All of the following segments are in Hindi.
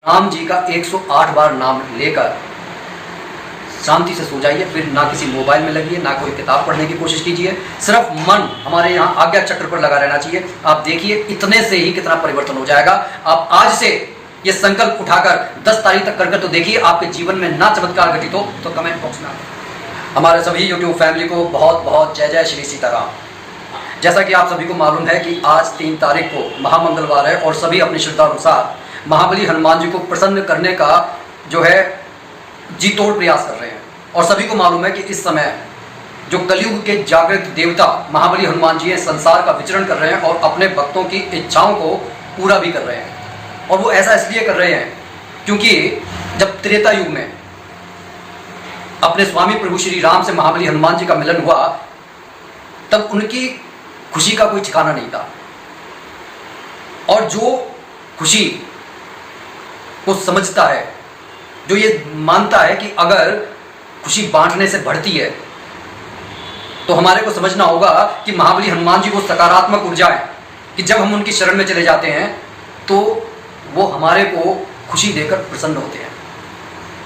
राम जी का 108 बार नाम लेकर शांति से सो जाइए। फिर ना किसी मोबाइल में लगिए, ना कोई किताब पढ़ने की कोशिश कीजिए। सिर्फ मन हमारे यहाँ आज्ञा चक्र पर लगा रहना चाहिए। आप देखिए इतने से ही कितना परिवर्तन हो जाएगा। आप आज से ये संकल्प उठाकर 10 तारीख तक कर तो देखिए, आपके जीवन में ना चमत्कार घटित हो तो कमेंट बॉक्स में हमारे सभी यूट्यूब फैमिली को बहुत बहुत जय जय श्री सीताराम। जैसा कि आप सभी को मालूम है कि आज 3 तारीख को महामंगलवार है और सभी अपनी श्रद्धा अनुसार महाबली हनुमान जी को प्रसन्न करने का जो है जी तोड़ प्रयास कर रहे हैं। और सभी को मालूम है कि इस समय जो कलयुग के जागृत देवता महाबली हनुमान जी हैं, संसार का विचरण कर रहे हैं और अपने भक्तों की इच्छाओं को पूरा भी कर रहे हैं। और वो ऐसा इसलिए कर रहे हैं क्योंकि जब त्रेता युग में अपने स्वामी प्रभु श्री राम से महाबली हनुमान जी का मिलन हुआ, तब उनकी खुशी का कोई ठिकाना नहीं था। और जो खुशी को समझता है, जो ये मानता है कि अगर खुशी बांटने से बढ़ती है, तो हमारे को समझना होगा कि महाबली हनुमान जी वो सकारात्मक ऊर्जा है कि जब हम उनकी शरण में चले जाते हैं तो वो हमारे को खुशी देकर प्रसन्न होते हैं।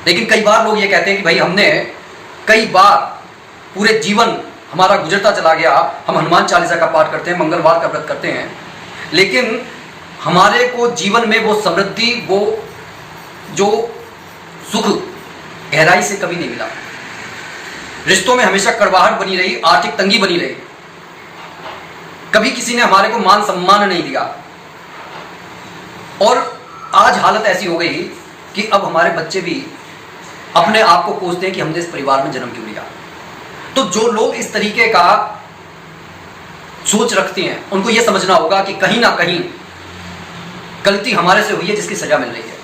लेकिन कई बार लोग ये कहते हैं कि भाई हमने कई बार पूरे जीवन हमारा गुजरता चला गया, हम हनुमान चालीसा का पाठ करते हैं, मंगलवार का व्रत करते हैं, लेकिन हमारे को जीवन में वो समृद्धि, वो जो सुख गहराई से कभी नहीं मिला। रिश्तों में हमेशा कड़वाहट बनी रही, आर्थिक तंगी बनी रही, कभी किसी ने हमारे को मान सम्मान नहीं दिया। और आज हालत ऐसी हो गई कि अब हमारे बच्चे भी अपने आप को कोसते हैं कि हमने इस परिवार में जन्म क्यों लिया। तो जो लोग इस तरीके का सोच रखते हैं, उनको यह समझना होगा कि कहीं ना कहीं गलती हमारे से हुई है जिसकी सजा मिल रही है।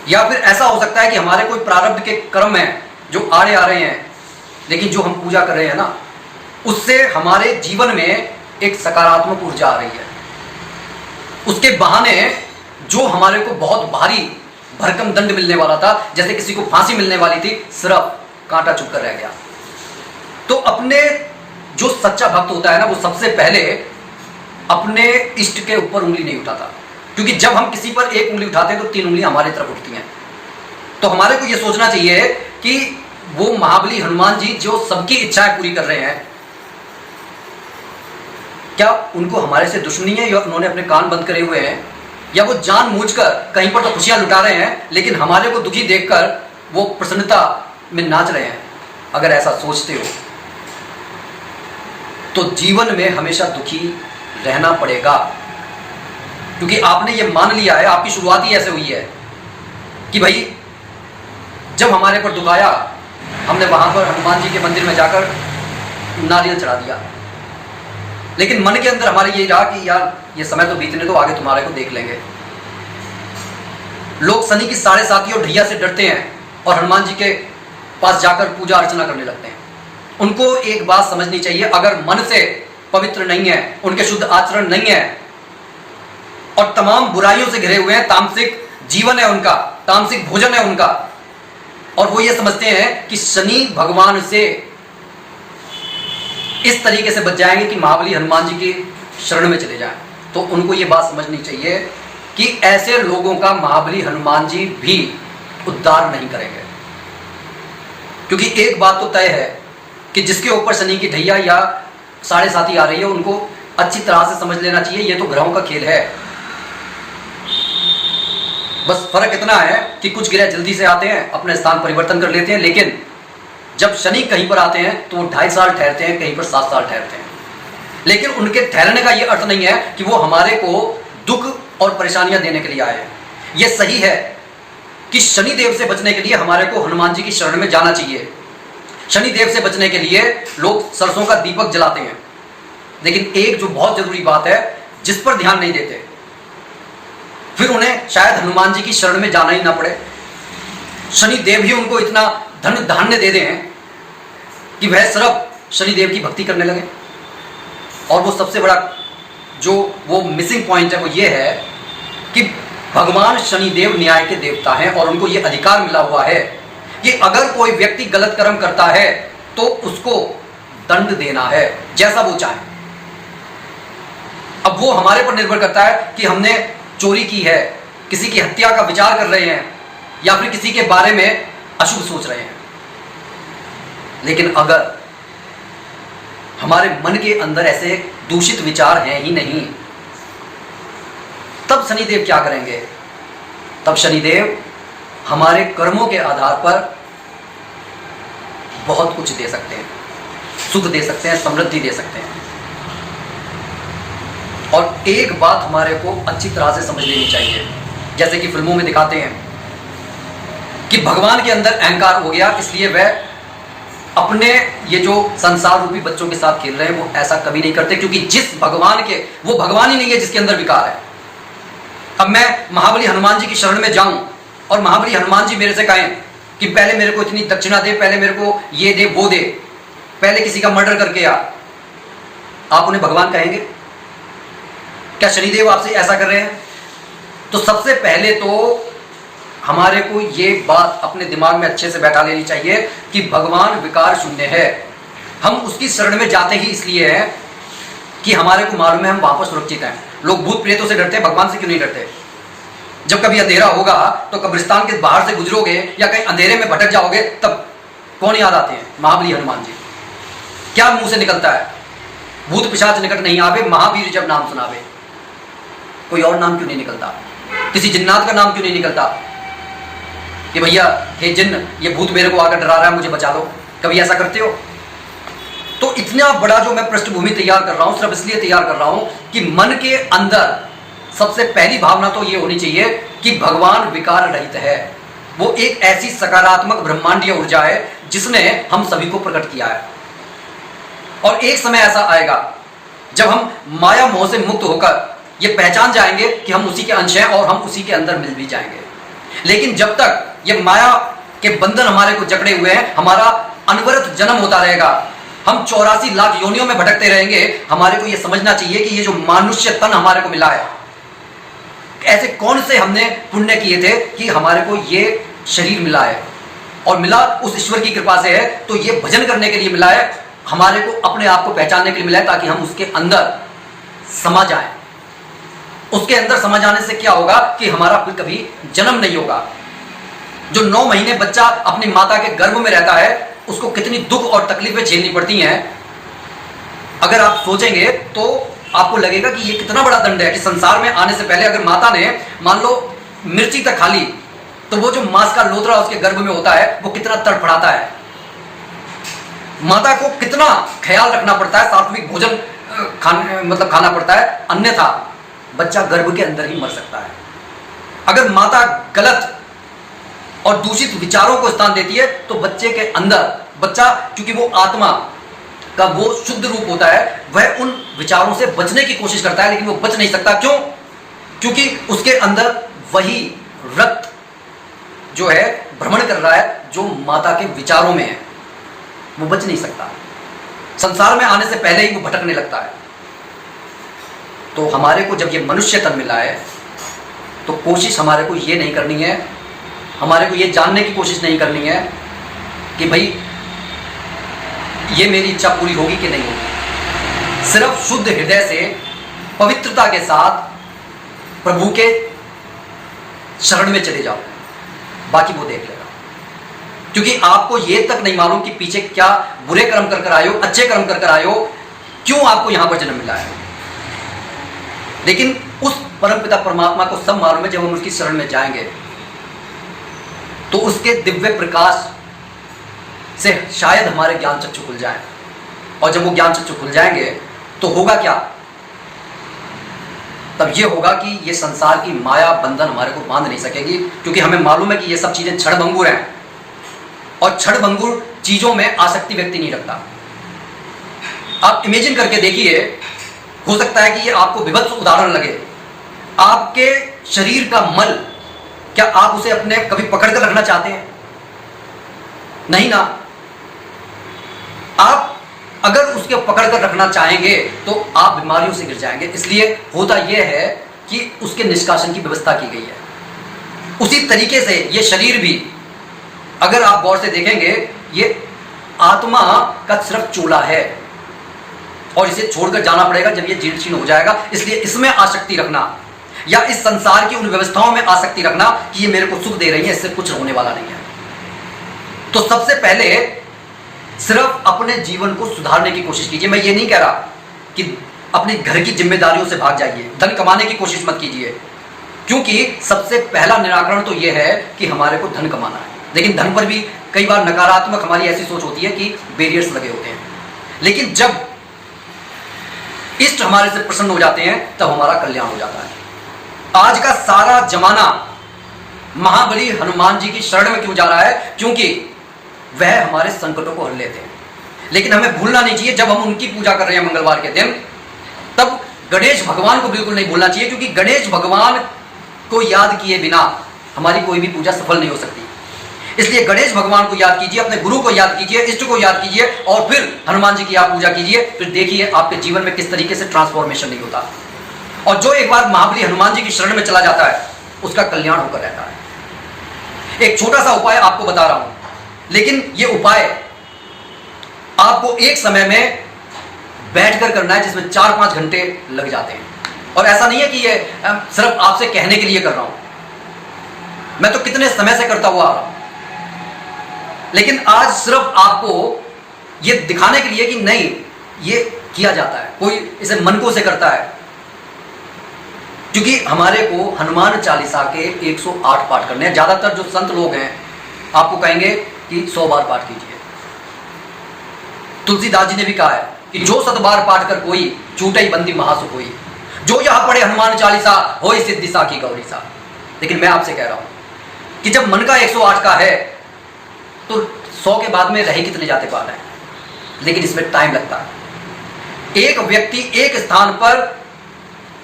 या फिर ऐसा हो सकता है कि हमारे कोई प्रारब्ध के कर्म हैं जो आड़े आ रहे हैं, लेकिन जो हम पूजा कर रहे हैं ना, उससे हमारे जीवन में एक सकारात्मक ऊर्जा आ रही है। उसके बहाने जो हमारे को बहुत भारी भरकम दंड मिलने वाला था, जैसे किसी को फांसी मिलने वाली थी, सिर्फ कांटा चुभ कर रह गया। तो अपने जो सच्चा भक्त होता है ना, वो सबसे पहले अपने इष्ट के ऊपर उंगली नहीं उठाता, क्योंकि जब हम किसी पर एक उंगली उठाते हैं तो 3 उंगलियां हमारी तरफ उठती हैं। तो हमारे को यह सोचना चाहिए कि वो महाबली हनुमान जी जो सबकी इच्छाएं पूरी कर रहे हैं, क्या उनको हमारे से दुश्मनी है, या उन्होंने अपने कान बंद करे हुए हैं, या वो जानबूझकर कहीं पर तो खुशियां लुटा रहे हैं लेकिन हमारे को दुखी देखकर वो प्रसन्नता में नाच रहे हैं। अगर ऐसा सोचते हो तो जीवन में हमेशा दुखी रहना पड़ेगा, क्योंकि आपने ये मान लिया है, आपकी शुरुआत ही ऐसे हुई है कि भाई जब हमारे पर दुख आया, हमने वहां पर हनुमान जी के मंदिर में जाकर नारियल चढ़ा दिया। लेकिन मन के अंदर हमारे ये रहा कि यार ये समय तो बीतने दो, आगे तुम्हारे को देख लेंगे। लोग शनि की 7.5 और ढैया से डरते हैं और हनुमान जी के पास जाकर पूजा अर्चना करने लगते हैं। उनको एक बात समझनी चाहिए, अगर मन से पवित्र नहीं है, उनके शुद्ध आचरण नहीं है और तमाम बुराइयों से घिरे हुए हैं, तामसिक जीवन है उनका, तामसिक भोजन है उनका, और वो ये समझते हैं कि शनि भगवान से इस तरीके से बच जाएंगे कि महाबली हनुमान जी की शरण में चले जाएं, तो उनको ये बात समझनी चाहिए कि ऐसे लोगों का महाबली हनुमान जी भी उद्धार नहीं करेंगे। क्योंकि एक बात तो तय है कि जिसके ऊपर शनि की ढैया या 7.5 आ रही है, उनको अच्छी तरह से समझ लेना चाहिए ये तो ग्रहों का खेल है। बस फर्क इतना है कि कुछ ग्रह जल्दी से आते हैं, अपने स्थान परिवर्तन कर लेते हैं, लेकिन जब शनि कहीं पर आते हैं तो वो 2.5 साल ठहरते हैं, कहीं पर 7 साल ठहरते हैं। लेकिन उनके ठहरने का ये अर्थ नहीं है कि वो हमारे को दुख और परेशानियां देने के लिए आए हैं। ये सही है कि शनि देव से बचने के लिए हमारे को हनुमान जी की शरण में जाना चाहिए। शनि देव से बचने के लिए लोग सरसों का दीपक जलाते हैं, लेकिन एक जो बहुत जरूरी बात है जिस पर ध्यान नहीं देते, फिर उन्हें शायद हनुमान जी की शरण में जाना ही ना पड़े। शनि देव ही उनको इतना धन धान्य दे दें कि वह सिर्फ शनि देव की भक्ति करने लगे। और वो सबसे बड़ा जो वो मिसिंग पॉइंट है वो ये है कि भगवान शनिदेव न्याय के देवता हैं और उनको ये अधिकार मिला हुआ है कि अगर कोई व्यक्ति गलत कर्म करता है तो उसको दंड देना है, जैसा वो चाहे। अब वो हमारे पर निर्भर करता है कि हमने चोरी की है, किसी की हत्या का विचार कर रहे हैं या फिर किसी के बारे में अशुभ सोच रहे हैं। लेकिन अगर हमारे मन के अंदर ऐसे दूषित विचार हैं ही नहीं, तब शनिदेव क्या करेंगे? तब शनिदेव हमारे कर्मों के आधार पर बहुत कुछ दे सकते हैं, सुख दे सकते हैं, समृद्धि दे सकते हैं। और एक बात हमारे को अच्छी तरह से समझ लेनी चाहिए, जैसे कि फिल्मों में दिखाते हैं कि भगवान के अंदर अहंकार हो गया, इसलिए वह अपने ये जो संसार रूपी बच्चों के साथ खेल रहे हैं वो ऐसा कभी नहीं करते, क्योंकि जिस भगवान के, वो भगवान ही नहीं है जिसके अंदर विकार है। अब मैं महाबली हनुमान जी की शरण में जाऊं और महाबली हनुमान जी मेरे से कहें कि पहले मेरे को इतनी दक्षिणा दे, पहले मेरे को ये दे वो दे, पहले किसी का मर्डर करके आ, आप उन्हें भगवान कहेंगे? क्या शनिदेव आपसे ऐसा कर रहे हैं? तो सबसे पहले तो हमारे को ये बात अपने दिमाग में अच्छे से बैठा लेनी चाहिए कि भगवान विकार शून्य है। हम उसकी शरण में जाते ही इसलिए हैं कि हमारे को मालूम है हम वहां पर सुरक्षित हैं। लोग भूत प्रेतों से डरते हैं, भगवान से क्यों नहीं डरते? जब कभी अंधेरा होगा तो कब्रिस्तान के बाहर से गुजरोगे या कहीं अंधेरे में भटक जाओगे, तब कौन याद आते हैं? महाबली हनुमान जी। क्या मुंह से निकलता है? भूत पिशाच निकट नहीं आवे, महावीर जब नाम सुनावे। कोई और नाम क्यों नहीं निकलता? किसी जिन्नात का नाम क्यों नहीं निकलता कि भैया हे जिन्न, ये भूत मेरे को आकर डरा रहा है, मुझे बचा लो? कभी ऐसा करते हो? तो इतना बड़ा जो मैं पृष्ठभूमि तैयार कर रहा हूं, सिर्फ इसलिए तैयार कर रहा हूं कि मन के अंदर सबसे पहली भावना तो ये होनी चाहिए कि भगवान विकार रहित है। वो एक ऐसी सकारात्मक ब्रह्मांडीय ऊर्जा है जिसने हम सभी को प्रकट किया है। और एक समय ऐसा आएगा जब हम माया मोह से मुक्त होकर ये पहचान जाएंगे कि हम उसी के अंश हैं और हम उसी के अंदर मिल भी जाएंगे। लेकिन जब तक ये माया के बंधन हमारे को जकड़े हुए हैं, हमारा अनवरत जन्म होता रहेगा, हम 84 लाख योनियों में भटकते रहेंगे। हमारे को ये समझना चाहिए कि ये जो मनुष्य तन हमारे को मिला है, ऐसे कौन से हमने पुण्य किए थे कि हमारे को ये शरीर मिला है, और मिला उस ईश्वर की कृपा से है। तो ये भजन करने के लिए मिला है, हमारे को अपने आप को पहचानने के लिए मिला है, ताकि हम उसके अंदर समा जाएं। उसके अंदर समा जाने से क्या होगा कि हमारा फिर कभी जन्म नहीं होगा। जो 9 महीने बच्चा अपनी माता के गर्भ में रहता है, उसको कितनी दुख और तकलीफें झेलनी पड़ती हैं, अगर आप सोचेंगे तो आपको लगेगा कि ये कितना बड़ा दंड है कि संसार में आने से पहले अगर माता ने मान लो मिर्ची तक खा ली, तो वो जो मांस का लोथरा उसके गर्भ में होता है वो कितना तड़फड़ाता है। माता को कितना ख्याल रखना पड़ता है, सात्विक भोजन खाना पड़ता है, अन्यथा बच्चा गर्भ के अंदर ही मर सकता है। अगर माता गलत और दूषित विचारों को स्थान देती है तो बच्चे के अंदर, बच्चा क्योंकि वो आत्मा का वो शुद्ध रूप होता है, वह उन विचारों से बचने की कोशिश करता है, लेकिन वो बच नहीं सकता। क्यों? क्योंकि उसके अंदर वही रक्त जो है भ्रमण कर रहा है जो माता के विचारों में है, वो बच नहीं सकता। संसार में आने से पहले ही वो भटकने लगता है। तो हमारे को जब ये मनुष्य तन मिला है तो कोशिश हमारे को ये नहीं करनी है, हमारे को ये जानने की कोशिश नहीं करनी है कि भाई ये मेरी इच्छा पूरी होगी कि नहीं होगी। सिर्फ शुद्ध हृदय से पवित्रता के साथ प्रभु के शरण में चले जाओ, बाकी वो देख लेगा। क्योंकि आपको ये तक नहीं मालूम कि पीछे क्या बुरे कर्म कर आए हो, अच्छे कर्म कर आए हो, क्यों आपको यहां पर जन्म मिला है। लेकिन उस परमपिता परमात्मा को सब मालूम है। जब हम उसकी शरण में जाएंगे तो उसके दिव्य प्रकाश से शायद हमारे ज्ञान चक्षु खुल जाए, और जब वो ज्ञान चक्षु खुल जाएंगे तो होगा क्या? तब ये होगा कि ये संसार की माया बंधन हमारे को बांध नहीं सकेगी, क्योंकि हमें मालूम है कि ये सब चीजें क्षणभंगुर हैं, और क्षणभंगुर चीजों में आसक्ति व्यक्ति नहीं रखता। आप इमेजिन करके देखिए, हो सकता है कि ये आपको विभत्स उदाहरण लगे, आपके शरीर का मल, क्या आप उसे अपने कभी पकड़ कर रखना चाहते हैं? नहीं ना। आप अगर उसके पकड़ कर रखना चाहेंगे तो आप बीमारियों से गिर जाएंगे। इसलिए होता यह है कि उसके निष्कासन की व्यवस्था की गई है। उसी तरीके से ये शरीर भी, अगर आप गौर से देखेंगे, ये आत्मा का सिर्फ चोला है, और इसे छोड़कर जाना पड़ेगा जब ये जीर्ण शीर्ण हो जाएगा। इसलिए इसमें आसक्ति रखना, या इस संसार की उन व्यवस्थाओं में आसक्ति रखना कि ये मेरे को सुख दे रही है, इससे कुछ होने वाला नहीं है। तो सबसे पहले सिर्फ अपने जीवन को सुधारने की कोशिश कीजिए। मैं ये नहीं कह रहा कि अपनी घर की जिम्मेदारियों से भाग जाइए, धन कमाने की कोशिश मत कीजिए, क्योंकि सबसे पहला निराकरण तो यह है कि हमारे को धन कमाना है। लेकिन धन पर भी कई बार नकारात्मक हमारी ऐसी सोच होती है कि बैरियर्स लगे होते हैं। लेकिन जब इष्ट हमारे से प्रसन्न हो जाते हैं तब हमारा कल्याण हो जाता है। आज का सारा जमाना महाबली हनुमान जी की शरण में क्यों जा रहा है? क्योंकि वह हमारे संकटों को हल लेते हैं। लेकिन हमें भूलना नहीं चाहिए, जब हम उनकी पूजा कर रहे हैं मंगलवार के दिन, तब गणेश भगवान को बिल्कुल नहीं भूलना चाहिए, क्योंकि गणेश भगवान को याद किए बिना हमारी कोई भी पूजा सफल नहीं हो सकती। इसलिए गणेश भगवान को याद कीजिए, अपने गुरु को याद कीजिए, इष्ट को याद कीजिए, और फिर हनुमान जी की आप पूजा कीजिए। फिर देखिए आपके जीवन में किस तरीके से ट्रांसफॉर्मेशन नहीं होता। और जो एक बार महाबली हनुमान जी की शरण में चला जाता है उसका कल्याण होकर रहता है। एक छोटा सा उपाय आपको बता रहा हूं, लेकिन यह उपाय आपको एक समय में बैठकर करना है, जिसमें 4-5 घंटे लग जाते हैं। और ऐसा नहीं है कि ये सिर्फ आपसे कहने के लिए कर रहा हूं, मैं तो कितने समय से करता हुआ आ रहा हूं, लेकिन आज सिर्फ आपको ये दिखाने के लिए कि नहीं, ये किया जाता है, कोई इसे मन को से करता है। क्योंकि हमारे को हनुमान चालीसा के 108 पाठ करने हैं। ज्यादातर जो संत लोग हैं आपको कहेंगे कि 100 बार पाठ कीजिए। तुलसीदास जी ने भी कहा है कि जो 100 बार पाठ कर कोई, छूटे बंदी महासुख होई, जो यहां पढ़े हनुमान चालीसा होई सिद्धि साखी गौरी सा। लेकिन मैं आपसे कह रहा हूं कि जब मन का 108 का है तो 100 के बाद में रहे कितने जाते पाठ है, लेकिन इसमें टाइम लगता है। एक व्यक्ति एक स्थान पर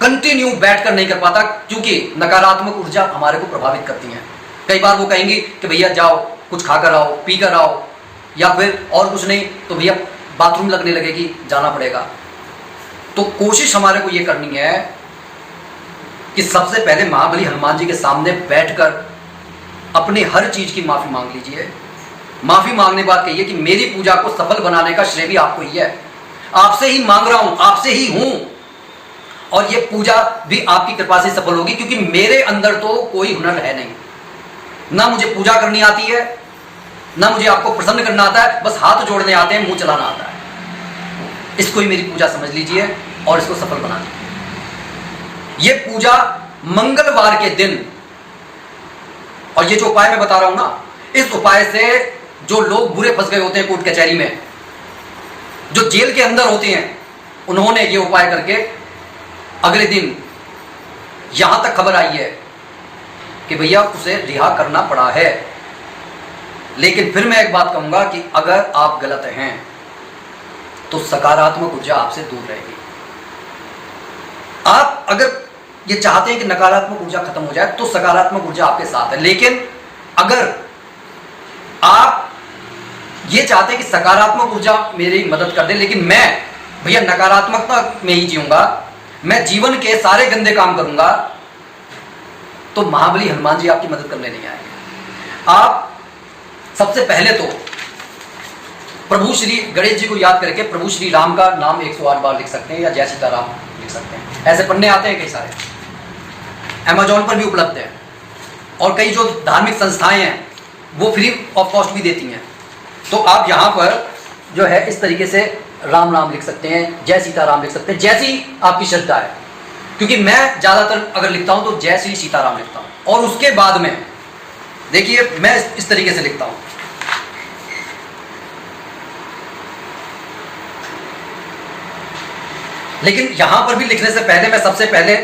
कंटिन्यू बैठकर नहीं कर पाता, क्योंकि नकारात्मक ऊर्जा हमारे को प्रभावित करती है। कई बार वो कहेंगी कि भैया जाओ कुछ खाकर आओ, पीकर आओ, या फिर और कुछ नहीं तो भैया बाथरूम लगने लगेगी, जाना पड़ेगा। तो कोशिश हमारे को ये करनी है कि सबसे पहले महाबली हनुमान जी के सामने बैठकर अपनी हर चीज की माफी मांग लीजिए। माफी मांगने के बाद कहिए कि मेरी पूजा को सफल बनाने का श्रेय भी आपको ही है, आपसे ही मांग रहा हूं, आपसे ही हूं, और ये पूजा भी आपकी कृपा से सफल होगी, क्योंकि मेरे अंदर तो कोई हुनर है नहीं, ना मुझे पूजा करनी आती है, ना मुझे आपको प्रसन्न करना आता है, बस हाथ जोड़ने आते हैं, मुंह चलाना आता है। इसको ही मेरी पूजा समझ लीजिए और इसको सफल बना लीजिए। ये पूजा मंगलवार के दिन, और ये जो उपाय मैं बता रहा हूं ना, इस उपाय से जो लोग बुरे फंस गए होते हैं कोर्ट कचहरी में, जो जेल के अंदर होते हैं, उन्होंने ये उपाय करके अगले दिन यहां तक खबर आई है कि भैया उसे रिहा करना पड़ा है। लेकिन फिर मैं एक बात कहूंगा कि अगर आप गलत हैं तो सकारात्मक ऊर्जा आपसे दूर रहेगी। आप अगर ये चाहते हैं कि नकारात्मक ऊर्जा खत्म हो जाए तो सकारात्मक ऊर्जा आपके साथ है। लेकिन अगर आप ये चाहते हैं कि सकारात्मक ऊर्जा मेरी मदद कर दे, लेकिन मैं भैया नकारात्मकता में ही जीऊंगा, मैं जीवन के सारे गंदे काम करूंगा, तो महाबली हनुमान जी आपकी मदद करने नहीं आएंगे। आप सबसे पहले तो प्रभु श्री गणेश जी को याद करके प्रभु श्री राम का नाम 108 बार लिख सकते हैं, या जय सीताराम लिख सकते हैं। ऐसे पन्ने आते हैं कई सारे, अमेजोन पर भी उपलब्ध है, और कई जो धार्मिक संस्थाएं हैं वो फ्री ऑफ कॉस्ट भी देती हैं। तो आप यहाँ पर जो है इस तरीके से राम नाम लिख सकते हैं, जय सीताराम लिख सकते हैं, जैसी आपकी श्रद्धा है। क्योंकि मैं ज़्यादातर अगर लिखता हूँ तो जय श्री सीताराम लिखता हूँ, और उसके बाद में देखिए मैं इस तरीके से लिखता हूँ, लेकिन यहां पर भी लिखने से पहले मैं सबसे पहले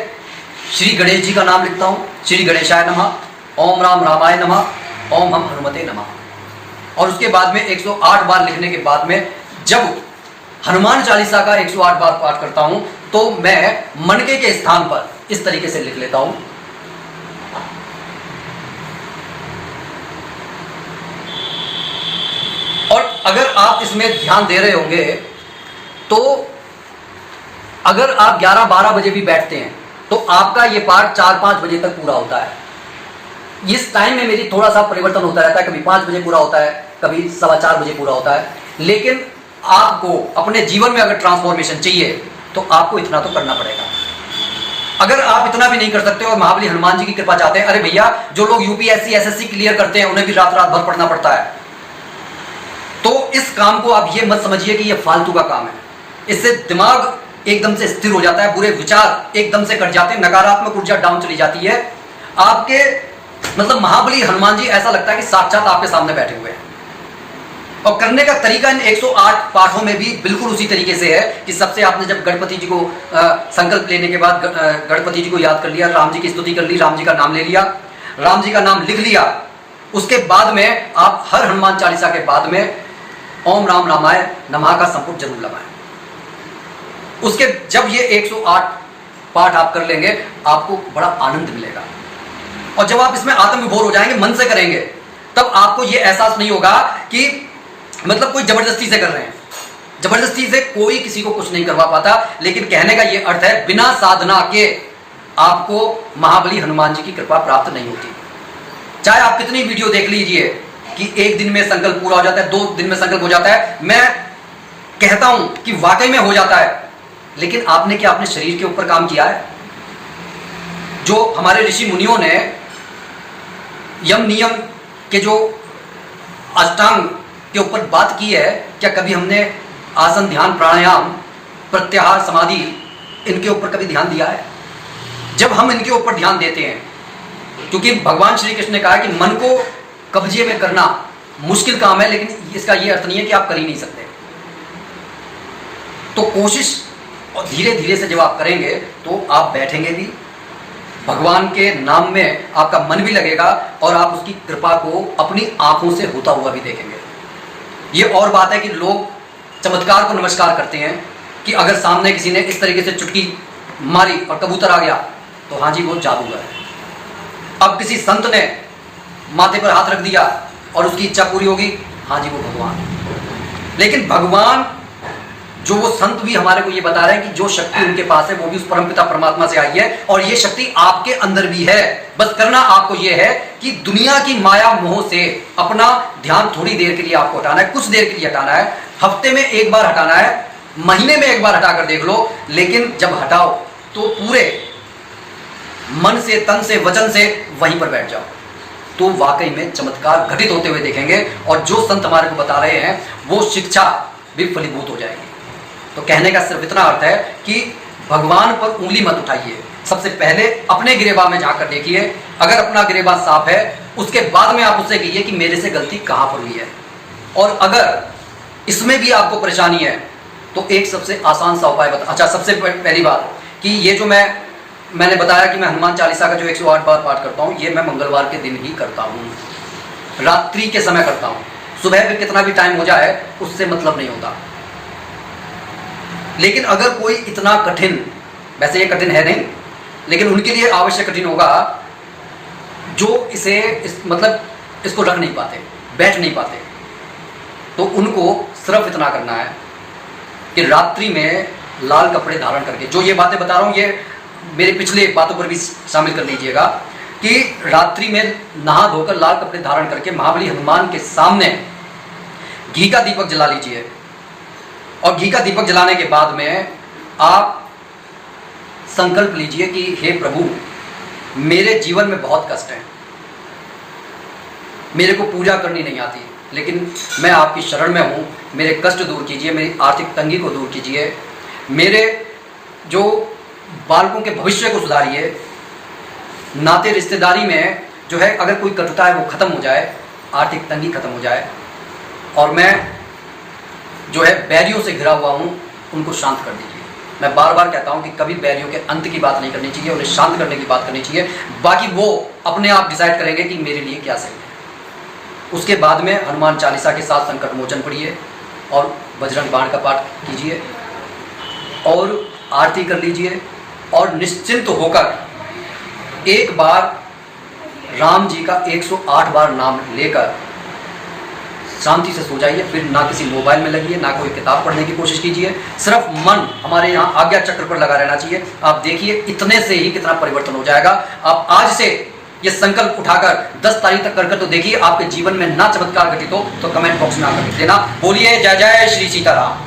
श्री गणेश जी का नाम लिखता हूं, श्री गणेशाय नमः, ओम राम रामाय नमः, ओम हम हनुमते नमः। और उसके बाद में 108 बार लिखने के बाद में जब हनुमान चालीसा का 108 बार पाठ करता हूं तो मैं मनके के स्थान पर इस तरीके से लिख लेता हूं, और अगर आप इसमें ध्यान दे रहे होंगे तो अगर आप 11-12 बजे भी बैठते हैं तो आपका ये पाठ 4-5 बजे तक पूरा होता है। इस टाइम में मेरी थोड़ा सा परिवर्तन होता रहता है, कभी 5 बजे पूरा होता है, कभी 4:15 बजे पूरा होता है। लेकिन आपको अपने जीवन में अगर ट्रांसफॉर्मेशन चाहिए तो आपको इतना तो करना पड़ेगा। अगर आप इतना भी नहीं कर सकते और महाबली हनुमान जी की कृपा चाहते हैं, अरे भैया जो लोग यूपीएससी एसएससी क्लियर करते हैं उन्हें भी रात रात भर पढ़ना पड़ता है। तो इस काम को आप ये मत समझिए कि ये फालतू का काम है। इससे दिमाग एकदम से स्थिर हो जाता है, बुरे विचार एकदम से कट जाते हैं, नकारात्मक ऊर्जा डाउन चली जाती है। आपके मतलब महाबली हनुमान जी ऐसा लगता है कि साक्षात आपके सामने बैठे हुए हैं। और करने का तरीका इन 108 पाठों में भी बिल्कुल उसी तरीके से है कि सबसे आपने जब गणपति जी को संकल्प लेने के बाद गणपति जी को याद कर लिया, राम जी की स्तुति कर ली, राम जी का नाम ले लिया, राम जी का नाम लिख लिया, उसके बाद में आप हर हनुमान चालीसा के बाद में ओम राम रामाय नमः का संपुट जरूर लगाएं। उसके जब ये 108 पाठ आप कर लेंगे आपको बड़ा आनंद मिलेगा। और जब आप इसमें आत्मविभोर हो जाएंगे, मन से करेंगे, तब आपको ये एहसास नहीं होगा कि मतलब कोई जबरदस्ती से कर रहे हैं। जबरदस्ती से कोई किसी को कुछ नहीं करवा पाता, लेकिन कहने का ये अर्थ है बिना साधना के आपको महाबली हनुमान जी की कृपा प्राप्त नहीं होती। चाहे आप कितनी वीडियो देख लीजिए कि एक दिन में संकल्प पूरा हो जाता है, 2 दिन में संकल्प हो जाता है, मैं कहता हूं कि वाकई में हो जाता है, लेकिन आपने क्या अपने शरीर के ऊपर काम किया है? जो हमारे ऋषि मुनियों ने यम नियम के जो अष्टांग के ऊपर बात की है, क्या कभी हमने आसन ध्यान प्राणायाम प्रत्याहार समाधि इनके ऊपर कभी ध्यान दिया है? जब हम इनके ऊपर ध्यान देते हैं, क्योंकि भगवान श्री कृष्ण ने कहा कि मन को कब्जे में करना मुश्किल काम है, लेकिन इसका यह अर्थ नहीं है कि आप कर ही नहीं सकते। तो कोशिश और धीरे धीरे से जब आप करेंगे तो आप बैठेंगे भी, भगवान के नाम में आपका मन भी लगेगा और आप उसकी कृपा को अपनी आंखों से होता हुआ भी देखेंगे। ये और बात है कि लोग चमत्कार को नमस्कार करते हैं कि अगर सामने किसी ने इस तरीके से चुटकी मारी और कबूतर आ गया तो हाँ जी वो जादूगर है। अब किसी संत ने माथे पर हाथ रख दिया और उसकी इच्छा पूरी होगी, हाँ जी वो भगवान। लेकिन भगवान जो वो संत भी हमारे को ये बता रहे हैं कि जो शक्ति उनके पास है वो भी उस परमपिता परमात्मा से आई है और ये शक्ति आपके अंदर भी है। बस करना आपको ये है कि दुनिया की माया मोह से अपना ध्यान थोड़ी देर के लिए आपको हटाना है, कुछ देर के लिए हटाना है, हफ्ते में एक बार हटाना है, महीने में एक बार हटाकर देख लो, लेकिन जब हटाओ तो पूरे मन से, तन से, वचन से वहीं पर बैठ जाओ, तो वाकई में चमत्कार घटित होते हुए देखेंगे। और जो संत हमारे को बता रहे हैं वो शिक्षा भी फलीभूत हो जाएगी। तो कहने का सिर्फ इतना अर्थ है कि भगवान पर उंगली मत उठाइए, सबसे पहले अपने गिरेबान में झांक कर देखिए। अगर अपना गिरेबान साफ है उसके बाद में आप उससे कहिए कि मेरे से गलती कहाँ पर हुई है। और अगर इसमें भी आपको परेशानी है तो एक सबसे आसान सा उपाय बता। अच्छा, सबसे पहली बात कि ये जो मैंने बताया कि मैं हनुमान चालीसा का जो 108 बार पाठ करता हूँ, ये मैं मंगलवार के दिन ही करता हूँ, रात्रि के समय करता हूँ। सुबह में कितना भी टाइम हो जाए उससे मतलब नहीं होता। लेकिन अगर कोई इतना कठिन, वैसे ये कठिन है नहीं, लेकिन उनके लिए आवश्यक कठिन होगा जो मतलब इसको रख नहीं पाते, बैठ नहीं पाते, तो उनको सिर्फ इतना करना है कि रात्रि में लाल कपड़े धारण करके, जो ये बातें बता रहा हूँ ये मेरे पिछले बातों पर भी शामिल कर लीजिएगा, कि रात्रि में नहा धोकर लाल कपड़े धारण करके महाबली हनुमान के सामने घी का दीपक जला लीजिए। और घी का दीपक जलाने के बाद में आप संकल्प लीजिए कि हे प्रभु, मेरे जीवन में बहुत कष्ट है, मेरे को पूजा करनी नहीं आती, लेकिन मैं आपकी शरण में हूँ, मेरे कष्ट दूर कीजिए, मेरी आर्थिक तंगी को दूर कीजिए, मेरे जो बालकों के भविष्य को सुधारिए, नाते रिश्तेदारी में जो है अगर कोई कटुता है वो खत्म हो जाए, आर्थिक तंगी खत्म हो जाए, और मैं जो है बैरियों से घिरा हुआ हूँ उनको शांत कर दीजिए। मैं बार बार कहता हूँ कि कभी बैरियों के अंत की बात नहीं करनी चाहिए, उन्हें शांत करने की बात करनी चाहिए। बाकी वो अपने आप डिसाइड करेंगे कि मेरे लिए क्या सही है। उसके बाद में हनुमान चालीसा के साथ संकट मोचन पढ़िए और बजरंग बाण का पाठ कीजिए और आरती कर लीजिए और निश्चिंत होकर एक बार राम जी का 108 बार नाम लेकर शांति से सो जाइए। फिर ना किसी मोबाइल में लगिए, ना कोई किताब पढ़ने की कोशिश कीजिए, सिर्फ मन हमारे यहाँ आज्ञा चक्र पर लगा रहना चाहिए। आप देखिए इतने से ही कितना परिवर्तन हो जाएगा। आप आज से ये संकल्प उठाकर 10 तारीख तक कर तो देखिए, आपके जीवन में ना चमत्कार घटित हो तो कमेंट बॉक्स में आकर लिख देना। बोलिए जय जय श्री सीताराम।